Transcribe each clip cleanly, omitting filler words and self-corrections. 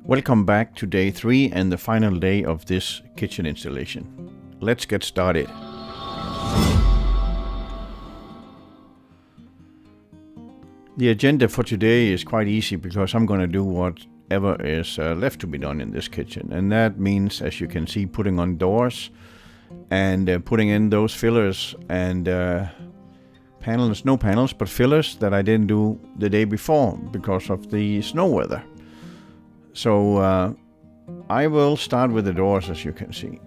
Welcome back to day 3 and the final day of this kitchen installation. Let's get started. The agenda for today is quite easy because I'm going to do whatever is left to be done in this kitchen. And that means, as you can see, putting on doors and putting in those fillers and panels, no panels, but fillers that I didn't do the day before because of the snow weather. So I will start with the doors, as you can see.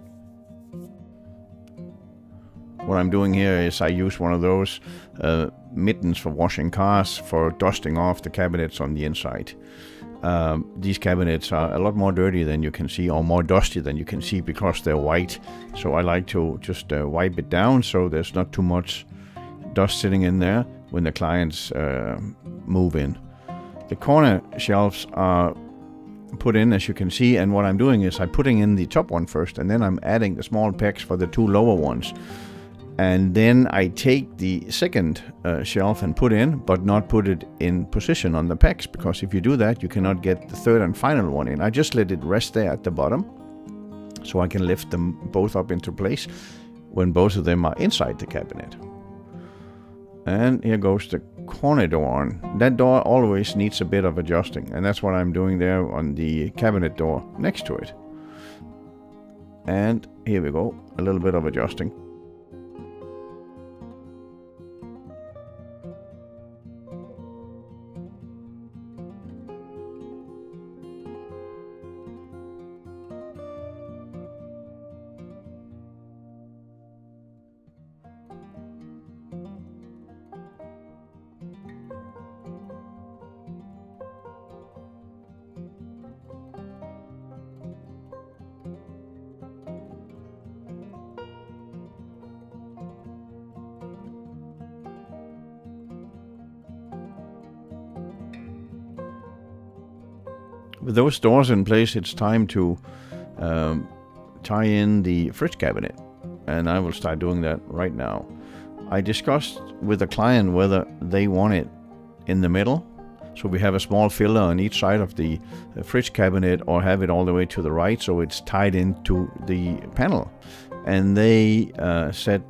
What I'm doing here is I use one of those mittens for washing cars for dusting off the cabinets on the inside. These cabinets are a lot more dirty than you can see, or more dusty than you can see, because they're white. So I like to just wipe it down so there's not too much dust sitting in there when the clients move in. The corner shelves are put in, as you can see, and what I'm doing is I'm putting in the top one first, and then I'm adding the small pegs for the two lower ones. And then I take the second shelf and put in, but not put it in position on the pegs, because if you do that, you cannot get the third and final one in. I just let it rest there at the bottom, so I can lift them both up into place when both of them are inside the cabinet. And here goes the corner door on. That door always needs a bit of adjusting, and that's what I'm doing there on the cabinet door next to it. And here we go, a little bit of adjusting. With those doors in place, it's time to tie in the fridge cabinet, and I will start doing that right now. I discussed with the client whether they want it in the middle, so we have a small filler on each side of the fridge cabinet, or have it all the way to the right so it's tied into the panel. And they said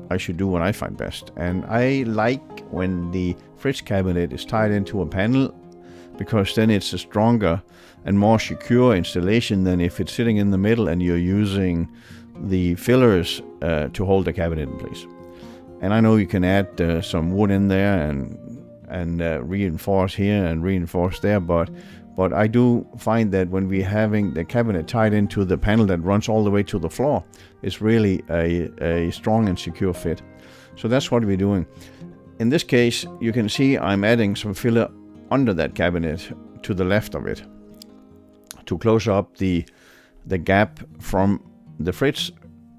I should do what I find best. And I like when the fridge cabinet is tied into a panel, because then it's a stronger and more secure installation than if it's sitting in the middle and you're using the fillers to hold the cabinet in place. And I know you can add some wood in there and reinforce here and reinforce there, but I do find that when we're having the cabinet tied into the panel that runs all the way to the floor, it's really a strong and secure fit. So that's what we're doing. In this case, you can see I'm adding some filler under that cabinet to the left of it to close up the gap from the fridge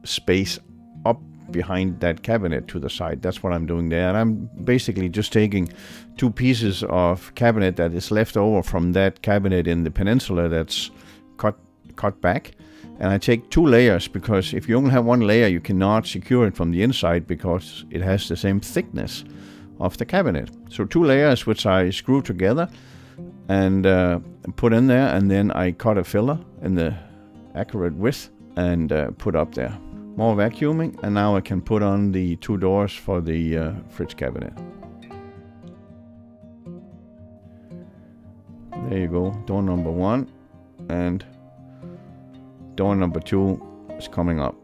space up behind that cabinet to the side. That's what I'm doing there. And I'm basically just taking two pieces of cabinet that is left over from that cabinet in the peninsula that's cut back, and I take two layers, because if you only have one layer you cannot secure it from the inside because it has the same thickness of the cabinet. So two layers which I screw together and put in there, and then I cut a filler in the accurate width and put up there. More vacuuming, and now I can put on the two doors for the fridge cabinet. There you go, door number 1, and door number 2 is coming up.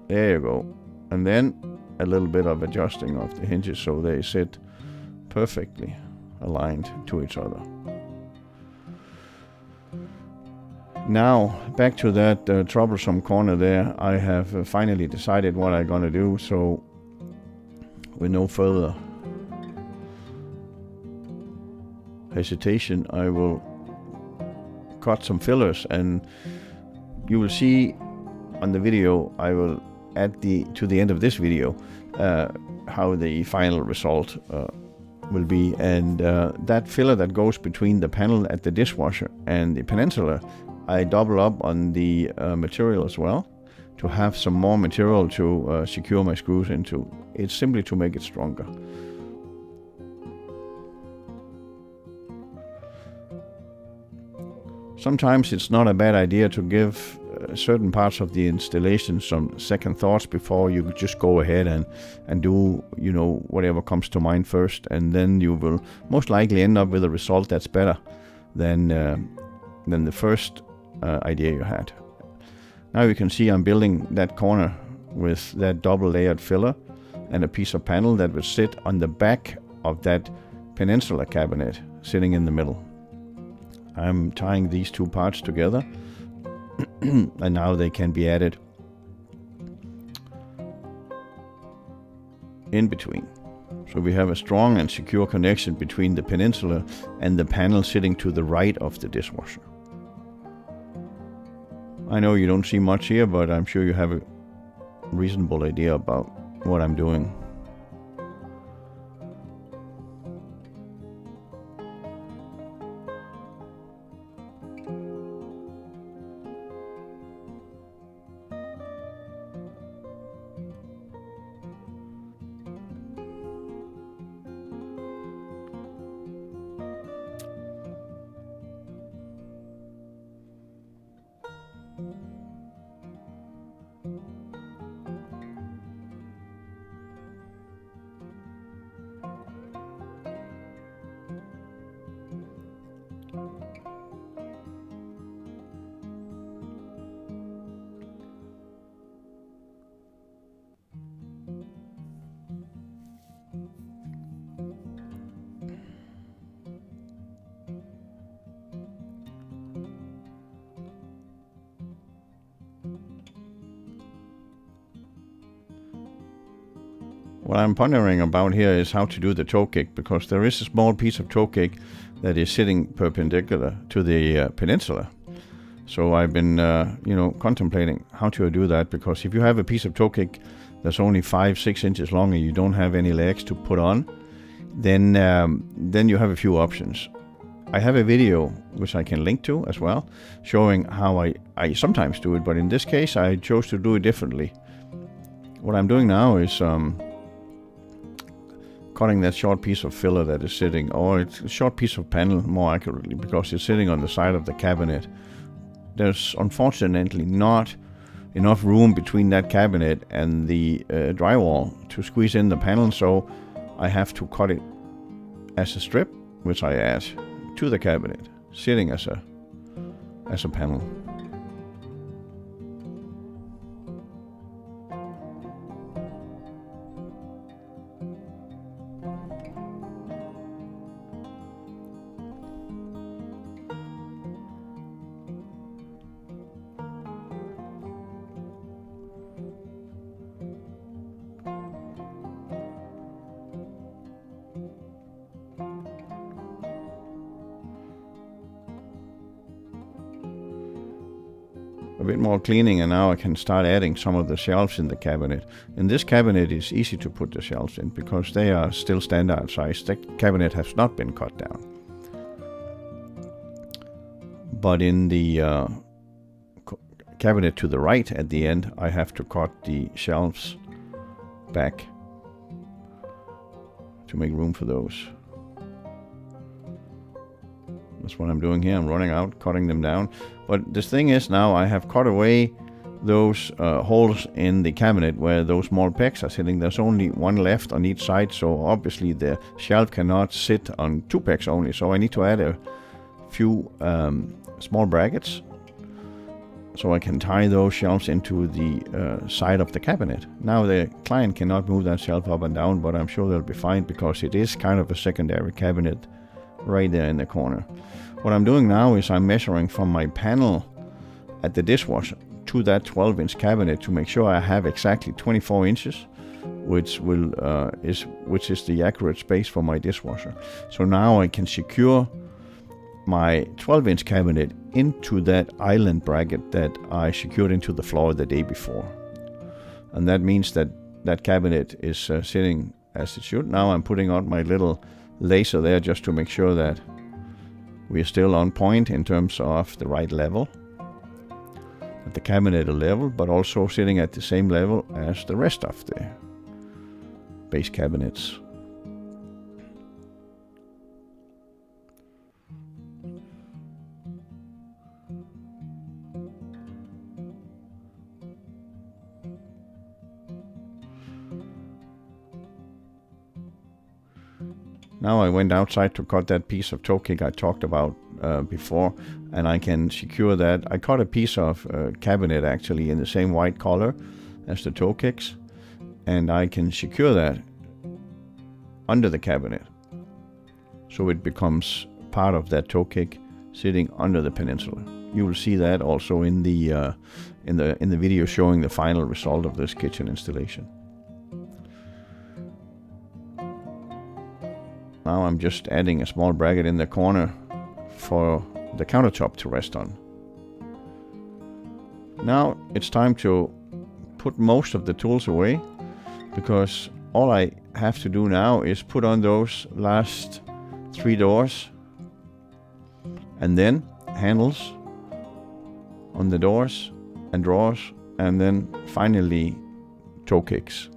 There you go. And then a little bit of adjusting of the hinges so they sit perfectly aligned to each other. Now, back to that troublesome corner there. I have finally decided what I'm going to do, so with no further hesitation, I will cut some fillers, and you will see on the video, I will add to the end of this video how the final result will be. And that filler that goes between the panel at the dishwasher and the peninsula, I double up on the material as well to have some more material to secure my screws into. It's simply to make it stronger. Sometimes it's not a bad idea to give certain parts of the installation some second thoughts before you just go ahead and do, whatever comes to mind first, and then you will most likely end up with a result that's better than the first idea you had. Now you can see I'm building that corner with that double layered filler and a piece of panel that will sit on the back of that peninsula cabinet sitting in the middle. I'm tying these two parts together and now they can be added in between. So we have a strong and secure connection between the peninsula and the panel sitting to the right of the dishwasher. I know you don't see much here, but I'm sure you have a reasonable idea about what I'm doing. What I'm pondering about here is how to do the toe kick, because there is a small piece of toe kick that is sitting perpendicular to the peninsula. So I've been, contemplating how to do that, because if you have a piece of toe kick that's only 5-6 inches long and you don't have any legs to put on, then you have a few options. I have a video which I can link to as well, showing how I sometimes do it, but in this case I chose to do it differently. What I'm doing now is cutting that short piece of filler that is sitting, or it's a short piece of panel more accurately, because it's sitting on the side of the cabinet. There's unfortunately not enough room between that cabinet and the drywall to squeeze in the panel, so I have to cut it as a strip, which I add to the cabinet, sitting as a panel. A bit more cleaning and now I can start adding some of the shelves in the cabinet. In this cabinet it's easy to put the shelves in because they are still standard size. The cabinet has not been cut down. But in the cabinet to the right at the end, I have to cut the shelves back to make room for those. That's what I'm doing here. I'm running out, cutting them down. But the thing is, now I have cut away those holes in the cabinet where those small pegs are sitting. There's only one left on each side, so obviously the shelf cannot sit on 2 pegs only. So I need to add a few small brackets so I can tie those shelves into the side of the cabinet. Now the client cannot move that shelf up and down, but I'm sure they'll be fine because it is kind of a secondary cabinet right there in the corner. What I'm doing now is I'm measuring from my panel at the dishwasher to that 12-inch cabinet to make sure I have exactly 24 inches, which is the accurate space for my dishwasher. So now I can secure my 12-inch cabinet into that island bracket that I secured into the floor the day before. And that means that that cabinet is sitting as it should. Now I'm putting out my little laser there just to make sure that we're still on point in terms of the right level, at the cabinet level, but also sitting at the same level as the rest of the base cabinets. Now I went outside to cut that piece of toe kick I talked about before, and I can secure that. I cut a piece of cabinet actually in the same white color as the toe kicks, and I can secure that under the cabinet, so it becomes part of that toe kick sitting under the peninsula. You will see that also in the video showing the final result of this kitchen installation. Now I'm just adding a small bracket in the corner for the countertop to rest on. Now it's time to put most of the tools away, because all I have to do now is put on those last 3 doors, and then handles on the doors and drawers, and then finally toe kicks.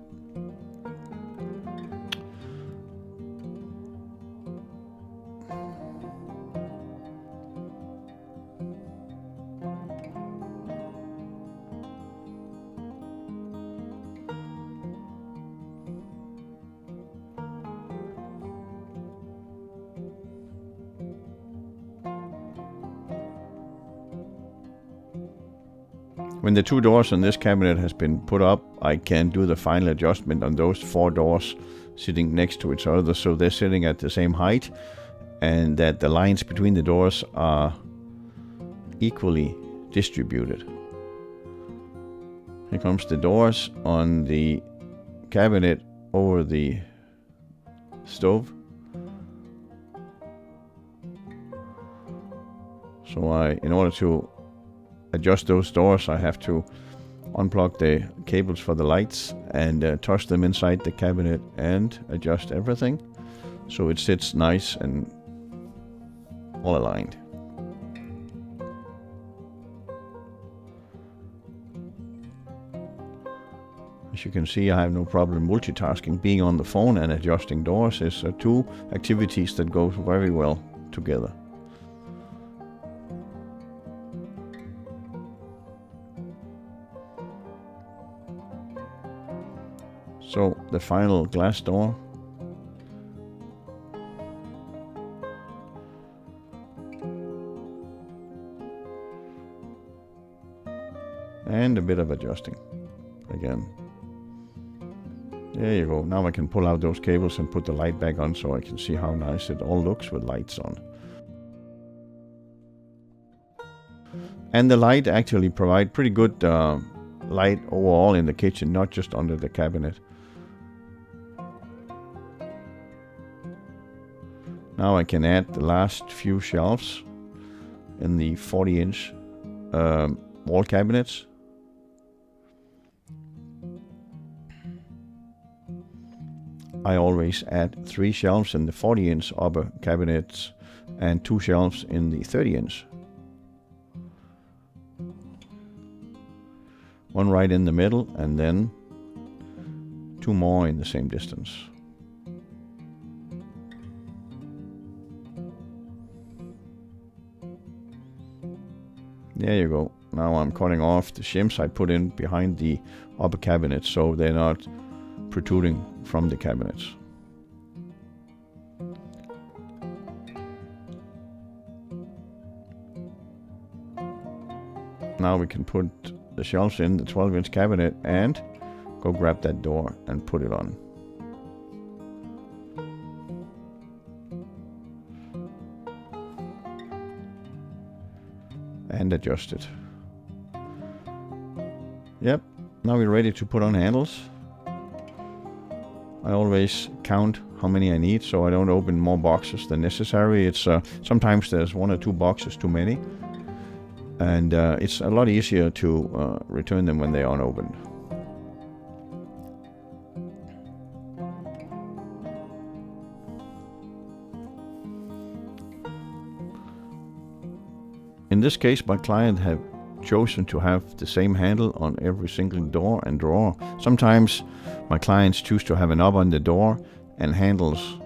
When the 2 doors on this cabinet has been put up, I can do the final adjustment on those 4 doors sitting next to each other, so they're sitting at the same height and that the lines between the doors are equally distributed. Here comes the doors on the cabinet over the stove. So in order to adjust those doors, I have to unplug the cables for the lights and toss them inside the cabinet and adjust everything so it sits nice and all aligned. As you can see, I have no problem multitasking. Being on the phone and adjusting doors is 2 activities that go very well together. So the final glass door. And a bit of adjusting again. There you go. Now I can pull out those cables and put the light back on so I can see how nice it all looks with lights on. And the light actually provide pretty good light overall in the kitchen, not just under the cabinet. Now I can add the last few shelves in the 40-inch wall cabinets. I always add 3 shelves in the 40-inch upper cabinets and 2 shelves in the 30-inch. One right in the middle and then 2 more in the same distance. There you go. Now I'm cutting off the shims I put in behind the upper cabinets so they're not protruding from the cabinets. Now we can put the shelves in the 12-inch cabinet and go grab that door and put it on. And adjust it. Yep, now we're ready to put on handles. I always count how many I need so I don't open more boxes than necessary. It's sometimes there's 1 or 2 boxes too many, and it's a lot easier to return them when they are unopened. In this case, my client have chosen to have the same handle on every single door and drawer. Sometimes my clients choose to have a knob on the door and handles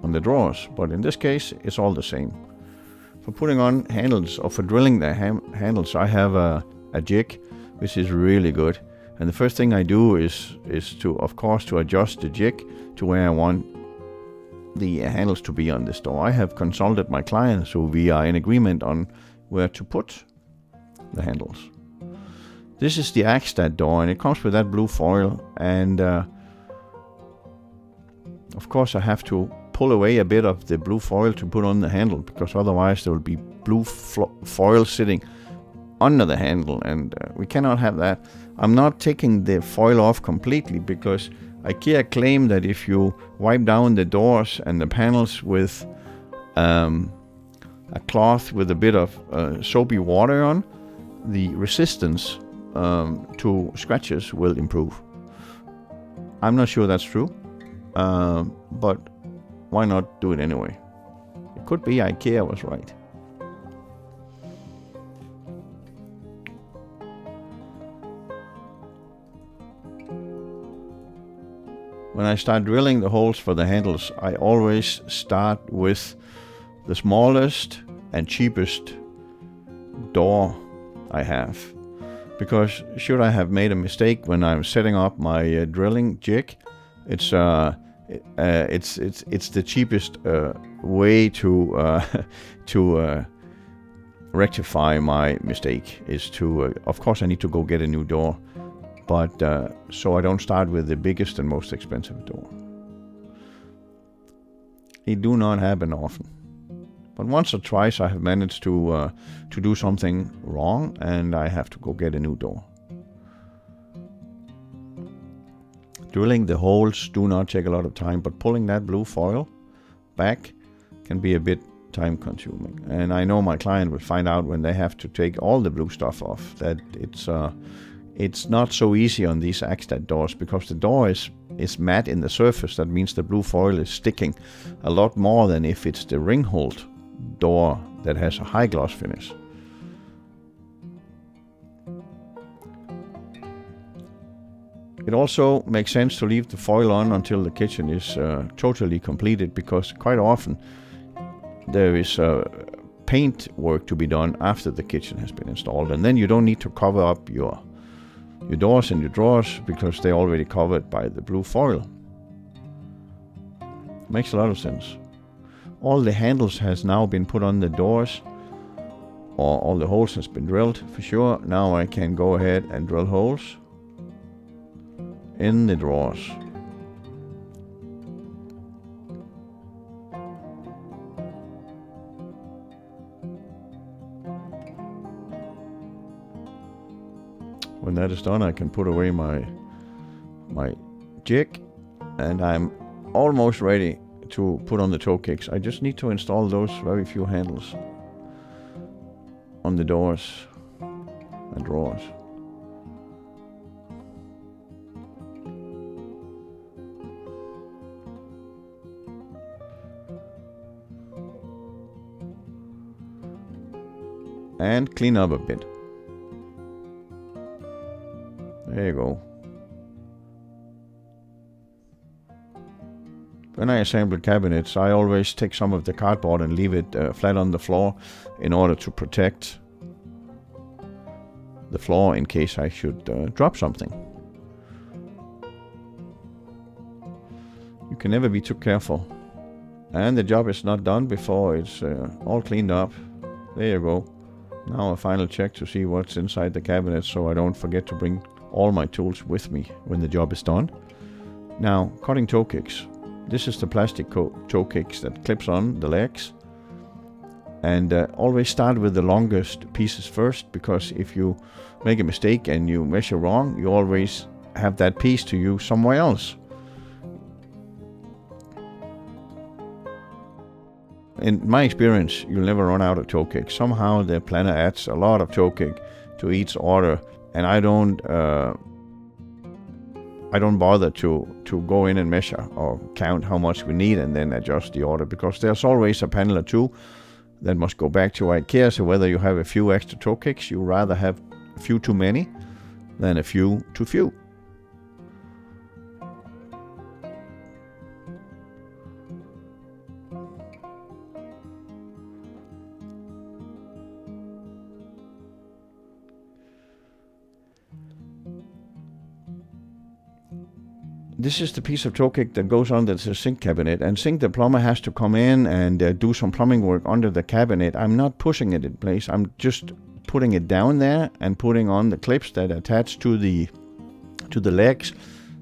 on the drawers, but in this case it's all the same. For putting on handles or for drilling the handles, I have a jig which is really good, and the first thing I do is to, of course, to adjust the jig to where I want the handles to be on this door. I have consulted my client, so we are in agreement on where to put the handles. This is the Ikea door, and it comes with that blue foil, and of course I have to pull away a bit of the blue foil to put on the handle, because otherwise there will be blue foil sitting under the handle, and we cannot have that. I'm not taking the foil off completely, because Ikea claim that if you wipe down the doors and the panels with a cloth with a bit of soapy water on, the resistance to scratches will improve. I'm not sure that's true, but why not do it anyway? It could be Ikea was right. When I start drilling the holes for the handles, I always start with the smallest and cheapest door I have. Because should I have made a mistake when I'm setting up my drilling jig, it's the cheapest way to rectify my mistake is to, of course I need to go get a new door, but so I don't start with the biggest and most expensive door. It do not happen often, but once or twice I have managed to do something wrong, and I have to go get a new door. Drilling the holes do not take a lot of time, but pulling that blue foil back can be a bit time consuming. And I know my client will find out when they have to take all the blue stuff off that it's not so easy on these Ikea doors, because the door is matte in the surface. That means the blue foil is sticking a lot more than if it's the ring-hold door that has a high gloss finish. It also makes sense to leave the foil on until the kitchen is totally completed, because quite often there is paint work to be done after the kitchen has been installed, and then you don't need to cover up your doors and your drawers because they're already covered by the blue foil. Makes a lot of sense. All the handles has now been put on the doors, or all the holes has been drilled for sure. Now I can go ahead and drill holes in the drawers. When that is done, I can put away my jig, and I'm almost ready to put on the toe kicks. I just need to install those very few handles on the doors and drawers. And clean up a bit. There you go. When I assemble cabinets, I always take some of the cardboard and leave it flat on the floor in order to protect the floor in case I should drop something. You can never be too careful. And the job is not done before it's all cleaned up. There you go. Now a final check to see what's inside the cabinet, so I don't forget to bring all my tools with me when the job is done. Now, cutting toe kicks. This is the plastic toe kicks that clips on the legs. And always start with the longest pieces first, because if you make a mistake and you measure wrong, you always have that piece to use somewhere else. In my experience, you'll never run out of toe kicks. Somehow the planner adds a lot of toe kick to each order, and I don't bother to go in and measure or count how much we need and then adjust the order, because there's always a panel or two that must go back to Ikea. So whether you have a few extra toe kicks, you rather have a few too many than a few too few. This is the piece of toe kick that goes under the sink cabinet, and Sink the plumber has to come in and do some plumbing work under the cabinet. I'm not pushing it in place. I'm just putting it down there and putting on the clips that attach to the legs.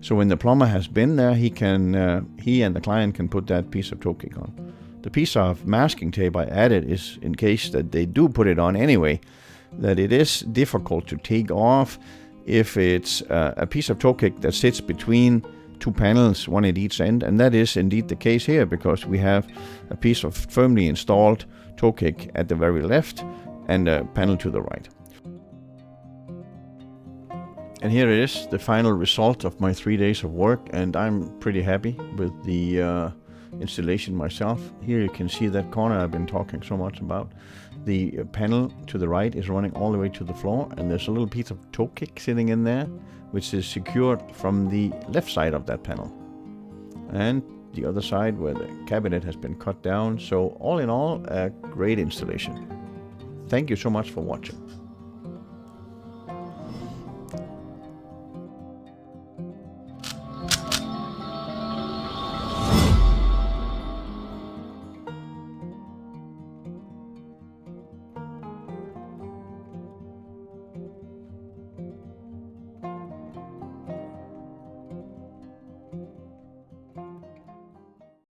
So when the plumber has been there, he and the client can put that piece of toe kick on. The piece of masking tape I added is in case that they do put it on anyway, that it is difficult to take off if it's a piece of toe kick that sits between two panels, one at each end, and that is indeed the case here, because we have a piece of firmly installed toe kick at the very left and a panel to the right. And here it is, the final result of my 3 days of work, and I'm pretty happy with the installation myself. Here you can see that corner I've been talking so much about. The panel to the right is running all the way to the floor, and there's a little piece of toe kick sitting in there, which is secured from the left side of that panel. And the other side where the cabinet has been cut down. So all in all, a great installation. Thank you so much for watching.